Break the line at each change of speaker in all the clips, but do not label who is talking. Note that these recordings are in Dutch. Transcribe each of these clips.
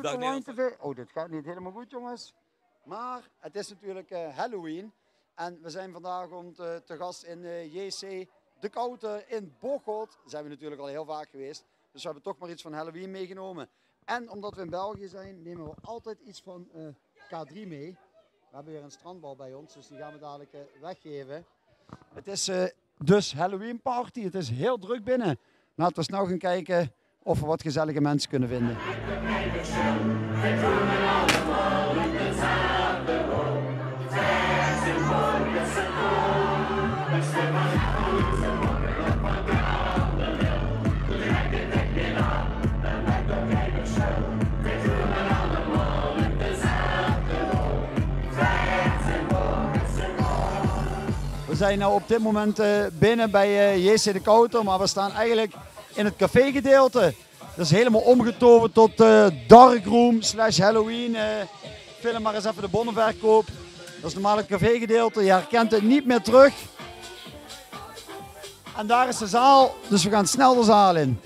Dag
Online TV. Oh, dit gaat niet helemaal goed, jongens. Maar het is natuurlijk Halloween. En we zijn vandaag te gast in JC De Kouter in Bocholt. Daar zijn we natuurlijk al heel vaak geweest. Dus we hebben toch maar iets van Halloween meegenomen. En omdat we in België zijn, nemen we altijd iets van K3 mee. We hebben weer een strandbal bij ons, dus die gaan we dadelijk weggeven. Het is dus Halloween party. Het is heel druk binnen. Laten we snel gaan kijken of we wat gezellige mensen kunnen vinden. We zijn nu op dit moment binnen bij JC De Kouter, maar we staan eigenlijk in het cafégedeelte. Dat is helemaal omgetoverd tot darkroom / Halloween. Film maar eens even de bonnenverkoop. Dat is normaal het cafégedeelte, je herkent het niet meer terug. En daar is de zaal, dus we gaan snel de zaal in.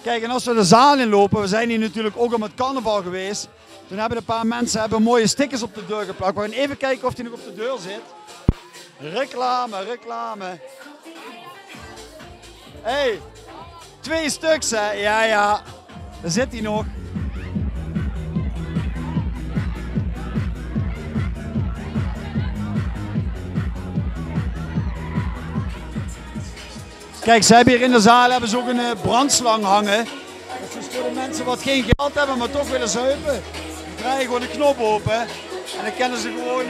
Kijk, en als we de zaal inlopen, we zijn hier natuurlijk ook om het carnaval geweest. Toen hebben een paar mensen mooie stickers op de deur geplakt. We gaan even kijken of die nog op de deur zit. Reclame, reclame. Hey, 2 stuks hè, ja, daar zit hij nog. Kijk, ze hebben hier in de zaal ook een brandslang hangen. Dat is voor de mensen wat geen geld hebben, maar toch willen zuipen. Die draaien gewoon de knop open en dan kunnen ze gewoon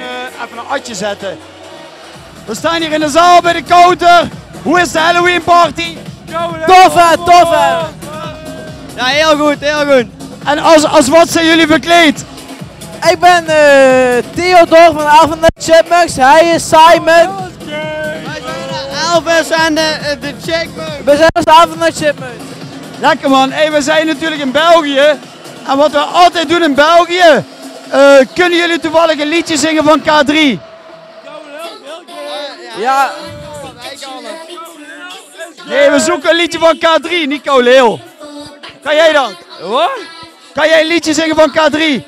even een atje zetten. We staan hier in de zaal bij De Kouter. Hoe is de Halloween party?
Tof hè. Ja, heel goed, heel goed.
En als wat zijn jullie verkleed?
Ik ben Theodor van Alvin de Chipmunks. Hij is Simon. Wij zijn Elvis en de Chipmunks. We zijn de Alvin de Chipmunks.
Lekker man. Hey, we zijn natuurlijk in België. En wat we altijd doen in België. Kunnen jullie toevallig een liedje zingen van K3?
Ja.
Nee, we zoeken een liedje van K3, niet Leeuw. Kan jij dan?
Wat?
Kan jij een liedje zingen van K3?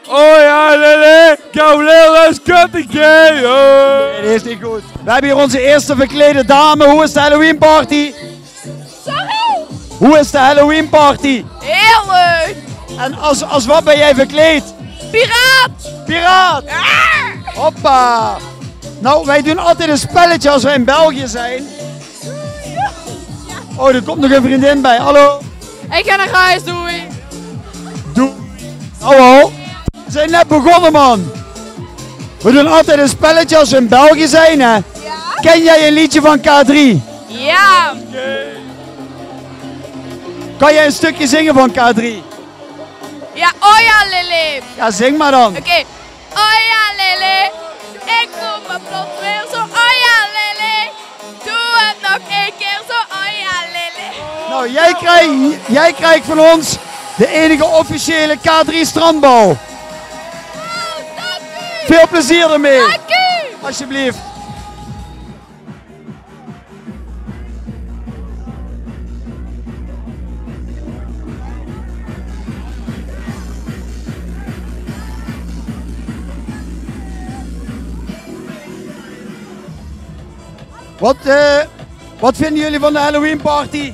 Oh ja, lele, Leeuw is kuttig,
Nee, dat is niet goed. We hebben hier onze eerste verklede dame. Hoe is de Halloween party?
Sorry?
Hoe is de Halloween party?
Heel leuk!
En als wat ben jij verkleed?
Piraat!
Piraat! Hoppa! Nou, wij doen altijd een spelletje als wij in België zijn. Oh, er komt nog een vriendin bij. Hallo?
Ik ga naar huis, doei!
Doei! Hallo? We zijn net begonnen, man. We doen altijd een spelletje als we in België zijn, hè?
Ja?
Ken jij een liedje van K3?
Ja!
Kan jij een stukje zingen van K3?
Ja, oh ja, Lily!
Ja, zing maar dan.
Oké. Oh ja, Lily! Ik voel me plots weer zo, oh ja, Lily! Doe het nog 1 keer zo, oh ja, Lily!
Nou, jij krijgt van ons de enige officiële K3 strandbal.
Oh, dank u!
Veel plezier ermee.
Dank u!
Alsjeblieft. Wat vinden jullie van de Halloween party?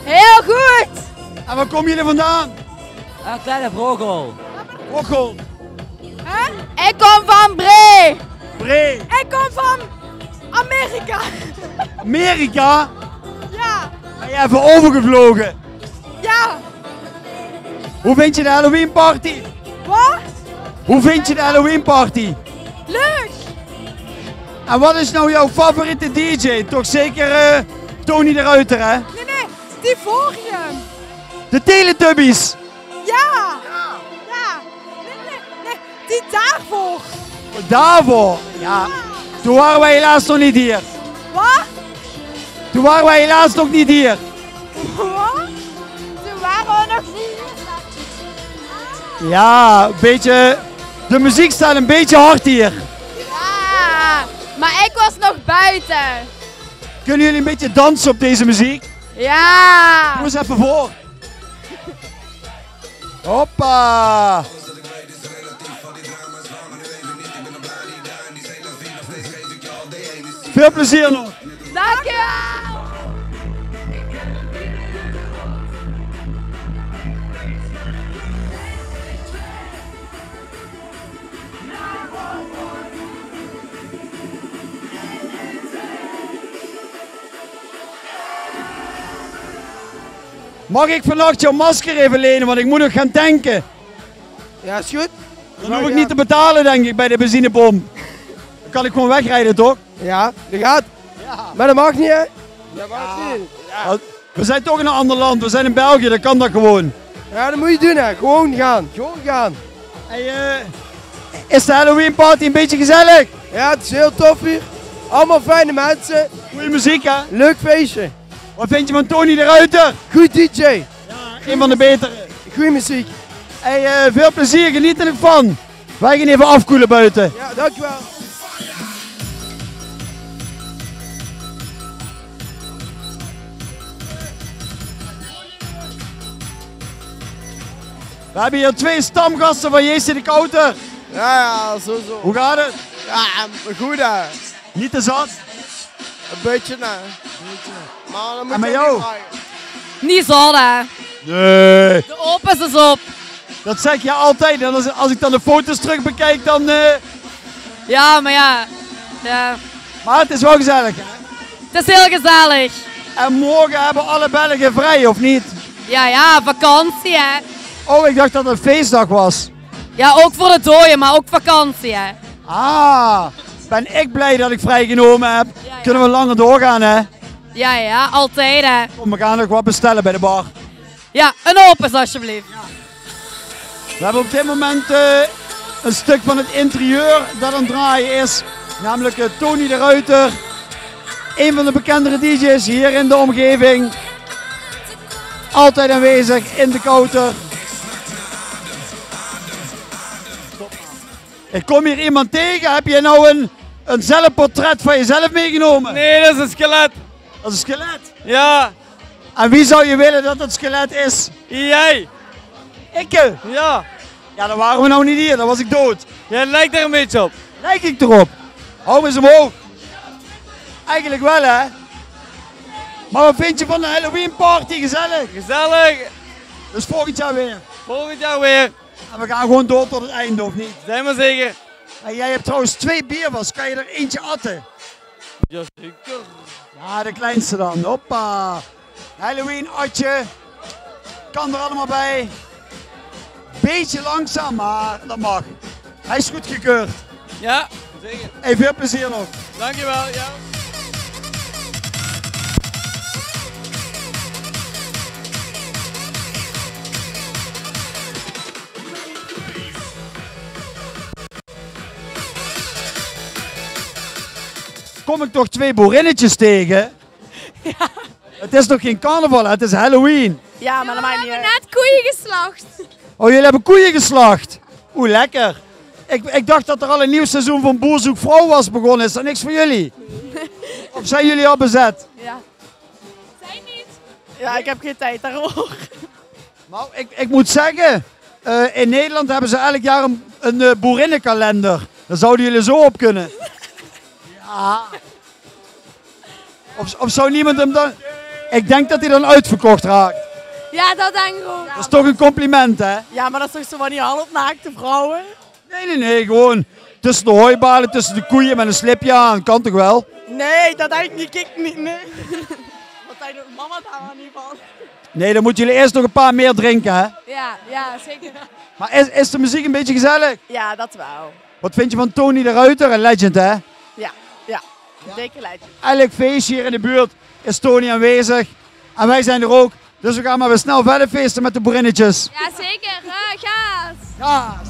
Heel goed!
En waar komen jullie vandaan?
Een kleine Brogel.
Bocholt.
Ik kom van Bree!
Bree.
Ik kom van Amerika!
Amerika?
Ja!
Ben je even overgevlogen?
Ja!
Hoe vind je de Halloween party?
Wat?
Hoe vind je de Halloween party?
Leuk!
En wat is nou jouw favoriete DJ? Toch zeker Tony de Ruiter, hè?
Nee, die vorige!
De Teletubbies.
Ja! Ja! Nee, die daarvoor!
Daarvoor? Ja. Toen waren wij helaas nog niet hier.
Wat?
Toen waren wij helaas nog niet hier.
Wat? Toen waren we nog niet.
Ja, een beetje... De muziek staat een beetje hard hier.
Ja! Maar ik was nog buiten.
Kunnen jullie een beetje dansen op deze muziek?
Ja!
Doe eens even voor. Hoppa! Veel plezier nog!
Dankjewel!
Mag ik vannacht jouw masker even lenen, want ik moet nog gaan tanken.
Ja, is goed.
Dan hoef ik niet te betalen, denk ik, bij de benzinepomp. Dan kan ik gewoon wegrijden, toch?
Ja, dat gaat. Ja. Maar dat mag niet, hè? Dat mag niet. Ja.
We zijn toch in een ander land, we zijn in België, dan kan dat gewoon.
Ja, dat moet je doen, hè. Gewoon gaan. Gewoon gaan.
Hey, is de Halloween party een beetje gezellig?
Ja, het is heel tof hier. Allemaal fijne mensen.
Goeie muziek, hè?
Leuk feestje.
Wat vind je van Tony de Ruiter?
Goed DJ.
Ja, een van de betere.
Goeie muziek.
Hey, veel plezier, geniet er van. Wij gaan even afkoelen buiten.
Ja, dankjewel.
We hebben hier 2 stamgasten van JC de Kouter.
Ja, zo.
Hoe gaat het?
Ja, goed hè.
Niet te zat?
Een beetje hè. Maar dan moet
En met
je
jou?
niet vragen.
Niet zo, hè.
Nee.
De opus is op.
Dat zeg je altijd. En als ik dan de foto's terug bekijk, dan...
Ja, maar ja.
Maar het is wel gezellig, hè?
Het is heel gezellig.
En morgen hebben alle Belgen vrij, of niet?
Ja, vakantie, hè.
Oh, ik dacht dat het een feestdag was.
Ja, ook voor de dooien, maar ook vakantie, hè.
Ah, ben ik blij dat ik vrijgenomen heb.
Ja.
Kunnen we langer doorgaan, hè?
Ja, altijd, hè.
Kom, we gaan nog wat bestellen bij de bar.
Ja, een opus alsjeblieft.
We hebben op dit moment een stuk van het interieur dat aan het draaien is. Namelijk Tony de Ruiter. Een van de bekendere DJ's hier in de omgeving. Altijd aanwezig in de Kouter. Ik kom hier iemand tegen. Heb je nou een zelfportret van jezelf meegenomen?
Nee, dat is een skelet.
Dat is een skelet.
Ja,
En wie zou je willen dat het skelet is?
jij.
Ik?
Ja,
Ja, dan waren we nou niet hier. Dan was ik dood.
jij lijkt er een beetje op.
Lijk ik erop? Hou me eens omhoog. Eigenlijk wel, hè? Maar wat vind je van de Halloween party? Gezellig.
Gezellig.
Dus volgend jaar weer.
Volgend jaar weer.
En we gaan gewoon door tot het einde, of niet?
Zijn maar zeker.
En jij hebt trouwens 2 bierwas. Kan je er eentje atten?
Jazeker.
Ja, de kleinste dan. Hoppa. Halloween atje. Kan er allemaal bij. Beetje langzaam, maar dat mag. Hij is goed gekeurd.
Ja, zeker.
Hey, veel plezier nog.
Dankjewel. Ja.
Kom ik toch 2 boerinnetjes tegen? Ja. Het is toch geen carnaval, hè? Het is Halloween.
Ja, maar dat maakt niet
We hebben net koeien geslacht.
Oh, jullie hebben koeien geslacht. Oeh, lekker. Ik dacht dat er al een nieuw seizoen van Boer Zoekt Vrouw was begonnen. Is dat niks voor jullie? Of zijn jullie al bezet?
Ja.
Zij niet.
Ja, ik heb geen tijd daarvoor.
Nou, ik moet zeggen, in Nederland hebben ze elk jaar een boerinnenkalender. Daar zouden jullie zo op kunnen. Ja. Of zou niemand hem dan... Ik denk dat hij dan uitverkocht raakt.
Ja, dat denk ik ook.
Dat is toch een compliment, hè?
Ja, maar dat is toch zo van die halfnaakte vrouwen?
Nee, gewoon tussen de hooibalen, tussen de koeien met een slipje aan. Kan toch wel?
Nee, dat denk ik niet, nee. Wat denkt mama daar maar niet van?
Nee, dan moeten jullie eerst nog een paar meer drinken, hè?
Ja, zeker.
Maar is de muziek een beetje gezellig?
Ja, dat wel.
Wat vind je van Tony de Ruiter? Een legend, hè?
Ja. Dikke lijntje.
Elk feestje hier in de buurt is Tony aanwezig. En wij zijn er ook. Dus we gaan maar weer snel verder feesten met de boerinnetjes.
Ja, zeker. Gaas.
Ja.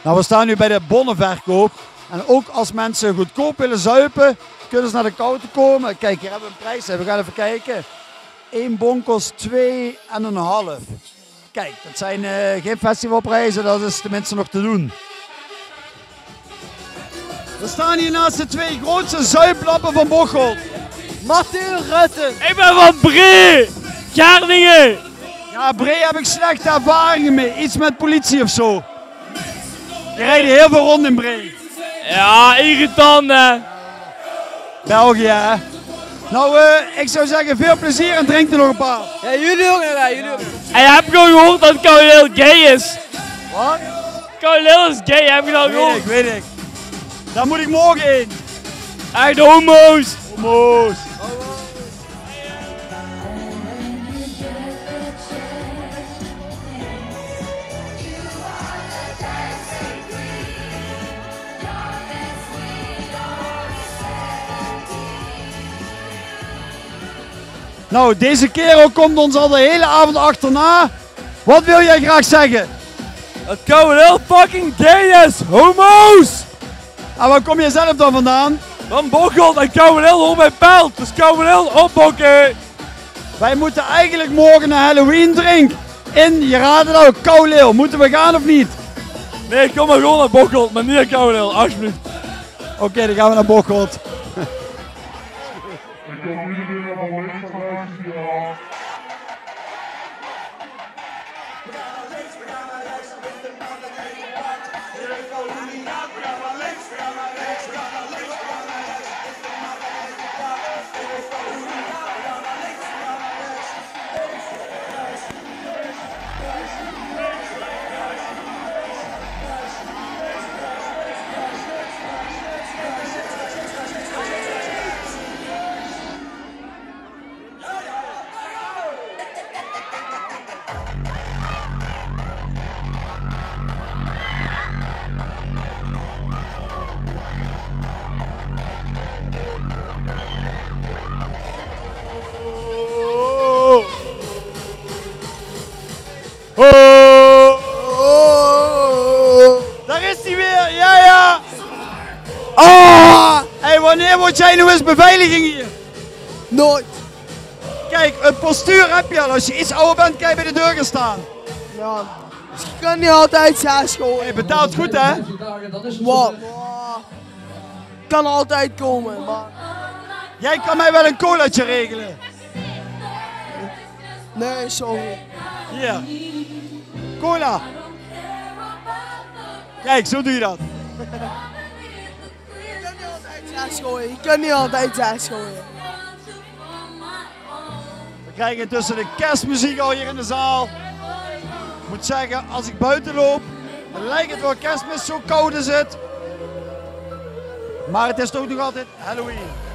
Nou, we staan nu bij de bonnenverkoop. En ook als mensen goedkoop willen zuipen, kunnen ze naar de Kouten komen. Kijk, hier hebben we een prijs. We gaan even kijken. 1 bon kost 2,5. Kijk, dat zijn geen festivalprijzen, dat is tenminste nog te doen. We staan hier naast de 2 grootste zuiplappen van Bocholt.
Mathieu Rutten.
Ik ben van Bree, Groningen.
Ja, Bree heb ik slechte ervaringen mee. Iets met politie of zo. Die rijden heel veel rond in Bree.
Ja, irritant hè.
België, hè. Nou, ik zou zeggen veel plezier en drink er nog een paar.
Ja, jullie ook, ja, jullie ook.
En je hebt gewoon gehoord dat Kouweel gay is.
Wat?
Kouweel is gay, heb je dat gehoord?
Weet ik. Daar moet ik morgen heen.
Echt homo's.
Homo's. Nou, deze kerel komt ons al de hele avond achterna. Wat wil jij graag zeggen?
Dat Kouweel fucking gay is. Homo's.
En waar kom je zelf dan vandaan?
Van Bocholt en Kouweel hoort bij Pelt. Dus Kouweel opbokken.
Wij moeten eigenlijk morgen een Halloween drink in, je raadt het al, Kouweel. Moeten we gaan of niet?
Nee, kom maar gewoon naar Bocholt, maar niet naar Kouweel, alsjeblieft.
Oké, dan gaan we naar Bocholt. Daar is hij weer, ja! Hey, wanneer word jij nu eens beveiliging hier?
Nooit.
Kijk, een postuur heb je al. Als je iets ouder bent, kan je bij de deur gaan staan.
Ja. Dus je kan niet altijd zes gooien.
Je betaalt goed, hè?
Wat? Kan altijd komen, maar...
Jij kan mij wel een colaatje regelen.
Nee, sorry.
Hier. Cola. Kijk, zo doe je dat.
Je kunt niet altijd zes gooien.
We krijgen intussen de kerstmuziek al hier in de zaal. Ik moet zeggen, als ik buiten loop, dan lijkt het wel kerstmis, zo koud is het. Maar het is toch nog altijd Halloween.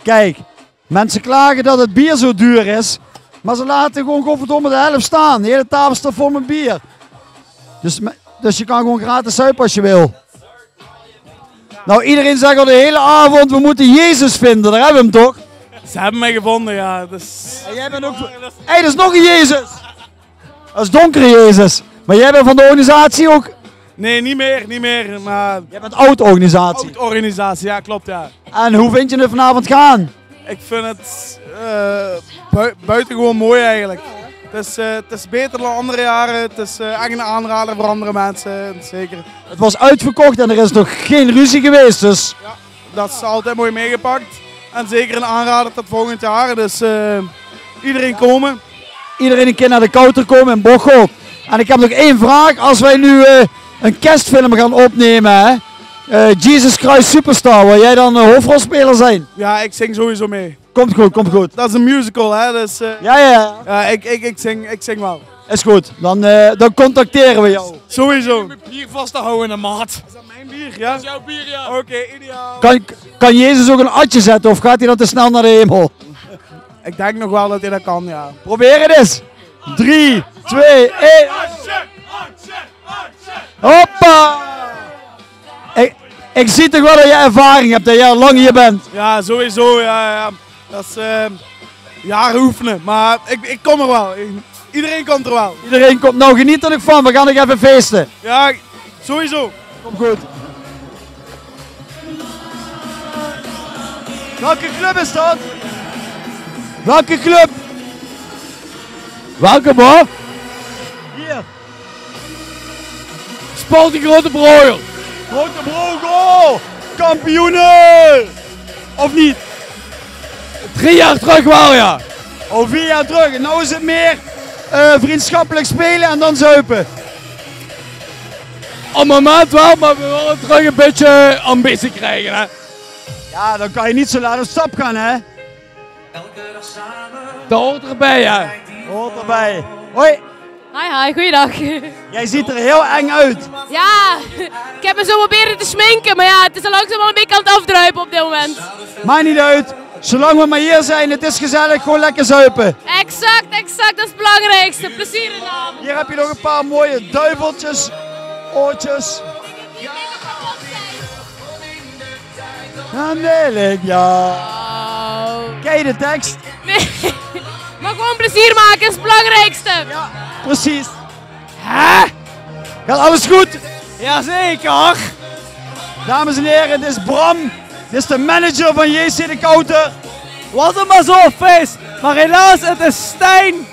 Kijk, mensen klagen dat het bier zo duur is, maar ze laten gewoon godverdomme de helft staan. De hele tafel staat vol met bier. Dus je kan gewoon gratis zuipen als je wil. Nou, iedereen zegt al de hele avond, we moeten Jezus vinden, daar hebben we hem toch?
Ze hebben mij gevonden, ja. Dus...
En jij bent ook... Hé, dat is nog een Jezus! Dat is donkere Jezus. Maar jij bent van de organisatie ook...
Nee, niet meer, maar...
Jij bent oud-organisatie.
Organisatie, ja, klopt, ja.
En hoe vind je het vanavond gaan?
Ik vind het buitengewoon mooi eigenlijk. Het is beter dan andere jaren, het is echt een aanrader voor andere mensen, zeker.
Het was uitverkocht en er is nog geen ruzie geweest, dus...
Ja, dat is altijd mooi meegepakt. En zeker een aanrader tot volgend jaar, dus iedereen komen.
Iedereen een keer naar de Kouter komen in Bocholt. En ik heb nog één vraag, als wij nu een kerstfilm gaan opnemen, hè? Jesus Christ Superstar, waar jij dan hoofdrolspeler zijn.
Ja, ik zing sowieso mee.
Komt goed, komt goed.
Dat is een musical, hè? Dus
Ja.
ik zing wel.
Is goed. Dan contacteren we jou.
Sowieso.
Bier vast te houden in de maat.
Is dat mijn bier? Ja?
Jouw bier, ja.
Oké, ideaal.
Kan Jezus ook een atje zetten of gaat hij dan te snel naar de hemel?
Ik denk nog wel dat hij dat kan, ja.
Probeer het eens. 3, 2, 1. Hoppa! Ik zie toch wel dat je ervaring hebt, dat jij al lang hier bent.
Ja, sowieso. Ja. Dat is jaren oefenen. Maar ik kom er wel. Iedereen komt er wel.
Iedereen komt. Nou, geniet er nog van. We gaan nog even feesten.
Ja, sowieso.
Kom goed. Welke club is dat? Welke club? Welke hoor? Hier.
Spalt die grote broer.
Grote broek, oh! Kampioenen! Of niet?
3 jaar terug wel, ja.
Oh, 4 jaar terug. En nou is het meer vriendschappelijk spelen en dan zuipen.
Op het moment wel, maar we willen terug een beetje ambitie krijgen, hè.
Ja, dan kan je niet zo laat op stap gaan, hè?
Dat hoort erbij, hè.
Hoort erbij. Hoi,
Hi, goeiedag.
jij ziet er heel eng uit.
Ja, ik heb me zo proberen te sminken, maar ja, het is al langzaam al een beetje aan het afdruipen op dit moment.
Maakt niet uit. Zolang we maar hier zijn, het is gezellig, gewoon lekker zuipen.
Exact, dat is het belangrijkste. Plezier in de avond.
Hier heb je nog een paar mooie duiveltjes, oortjes. En ja. Ken je de tekst?
Nee, maar gewoon plezier maken is het belangrijkste.
Ja, precies. Hè? Gaat alles goed?
Jazeker.
Dames en heren, dit is Bram. Dit is de manager van JC de Kouter.
Was het maar zo, feest. Maar helaas, het is Stijn.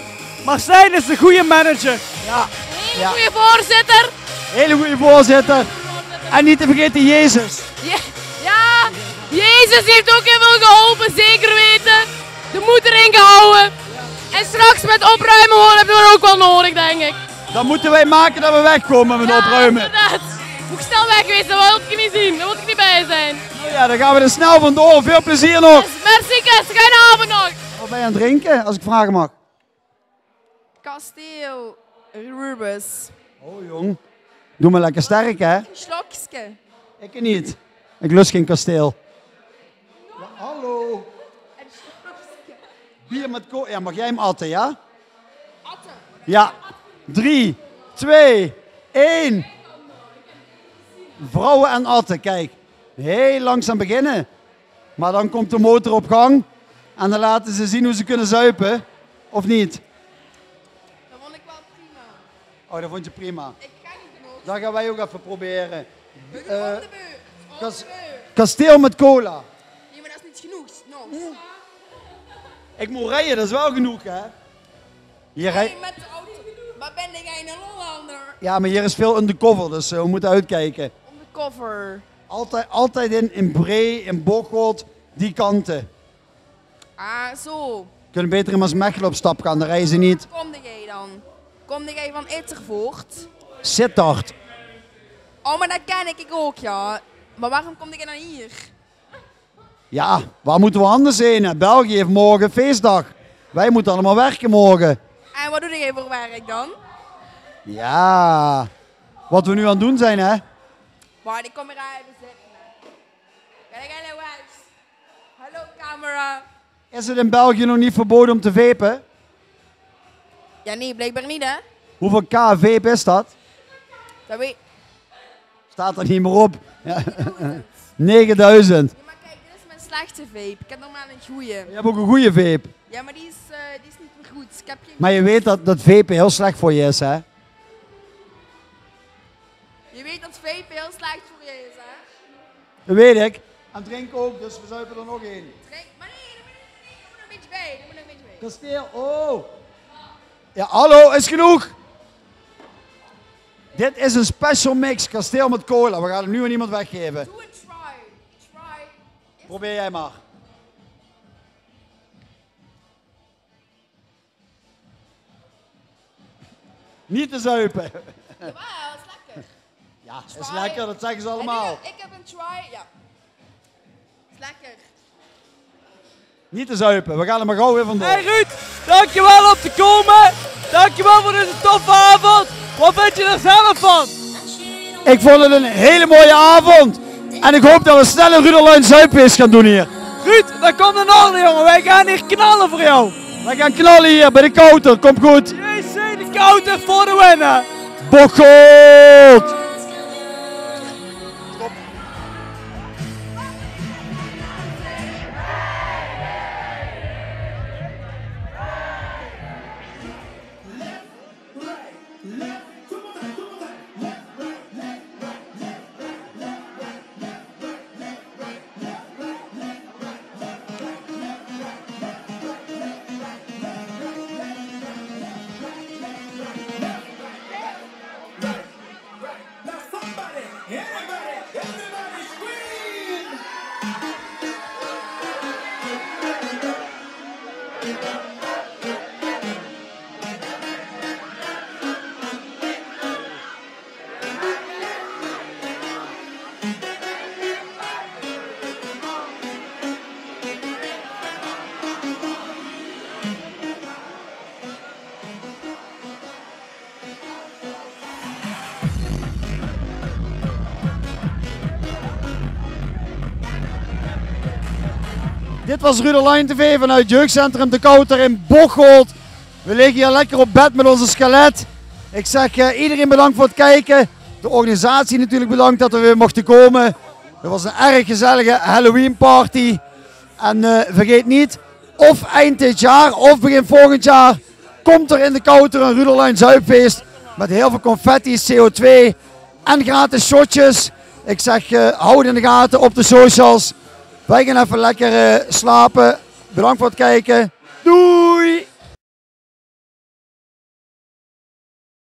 Maar Stijn is de goede manager.
Ja, ja.
Goeie voorzitter.
Hele goede voorzitter. En niet te vergeten Jezus.
Ja, Jezus heeft ook heel veel geholpen, zeker weten. De moed erin gehouden. En straks met opruimen hoor, hebben we dat ook wel nodig, denk ik.
Dan moeten wij maken dat we wegkomen met opruimen.
Inderdaad. Moet ik snel weg geweest, dat wil ik niet zien. Daar wil ik niet bij zijn.
Nou ja, dan gaan we er snel vandoor. Veel plezier nog.
Merci, Kes. Fijne avond nog.
Wat ben je aan het drinken, als ik vragen mag?
Kasteel Rubens.
Oh jong. Doe maar lekker sterk, hè?
Slokske.
Ik niet. Ik lust geen kasteel. Ja, hallo. Bier met kool. Ja, mag jij hem atten, ja?
Atten.
Ja. 3, 2, 1. Vrouwen en atten, kijk. Heel langzaam beginnen. Maar dan komt de motor op gang. En dan laten ze zien hoe ze kunnen zuipen. Of niet?
Dat vond ik wel prima.
Oh, dat vond je prima.
Ik ga niet genoeg.
Dat gaan wij ook even proberen.
Op de beurt.
Kas- Kasteel met cola.
Nee, maar dat is niet genoeg. Nog.
Ik moet rijden, dat is wel genoeg, hè? Hier rij...
Nee, met de auto. Maar ben jij een Hollander?
Ja, maar hier is veel undercover, dus we moeten uitkijken.
Undercover.
Altijd in Bree, in Bocholt, die kanten.
Ah, zo.
Kunnen beter in Maasmechelen op stap gaan, daar rijden ze niet.
Komde jij dan? Komde jij van Ittervoort?
Sittard.
Oh, maar dat ken ik ook, ja. Maar waarom kom jij dan hier?
Ja, waar moeten we anders heen? Hè? België heeft morgen feestdag. Wij moeten allemaal werken morgen.
En wat doe jij voor werk dan?
Ja, wat we nu aan het doen zijn, hè?
Maar ik kom hier even zitten. Kijk, hallo huis. Hallo camera.
Is het in België nog niet verboden om te vapen?
Ja, nee, blijkbaar niet, hè?
Hoeveel k-vape is dat?
Dat weet...
Staat er niet meer op. Ja. 9000.
Ja, maar kijk, dit is mijn slechte vape. Ik heb normaal een goeie.
Je hebt ook een goede vape.
Ja, maar die is niet meer goed. Ik heb geen...
Maar je weet dat vapen heel slecht voor je is, hè?
Je weet dat vape heel slecht voor je is, hè?
Dat weet ik. En drinken ook, dus we zuipen er nog één.
Drink... Maar nee, er moet nog een beetje bij. Er moet nog een beetje bij.
Kasteel, oh. Ja, hallo, is genoeg. Dit is een special mix, kasteel met cola. We gaan hem nu aan iemand weggeven.
Doe een try.
Probeer jij maar. Niet te zuipen.
Jawel, dat is lekker.
Ja, is lekker, dat zeggen ze allemaal.
Ik heb een try, ja. Is lekker.
Niet te zuipen, we gaan er maar gauw weer vandoor.
Hey Ruud, dankjewel om te komen. Dankjewel voor deze toffe avond. Wat vind je er zelf van?
Ik vond het een hele mooie avond. En ik hoop dat we snel een Ruderluin Zuipfeest gaan doen hier.
Ruud, dat komt in orde jongen. Wij gaan hier knallen voor jou.
Wij gaan knallen hier bij de Kouter, komt goed.
JC de Kouter voor de winnen.
Bocholt! Dit was Ruderluin TV vanuit Jeugdcentrum De Kouter in Bocholt. We liggen hier lekker op bed met onze skelet. Ik zeg iedereen bedankt voor het kijken. De organisatie natuurlijk bedankt dat we weer mochten komen. Het was een erg gezellige Halloween party. En vergeet niet, of eind dit jaar of begin volgend jaar komt er in De Kouter een Ruderluin Zuipfeest. Met heel veel confetti, CO2 en gratis shotjes. Ik zeg houd in de gaten op de socials. Wij gaan even lekker slapen. Bedankt voor het kijken. Doei!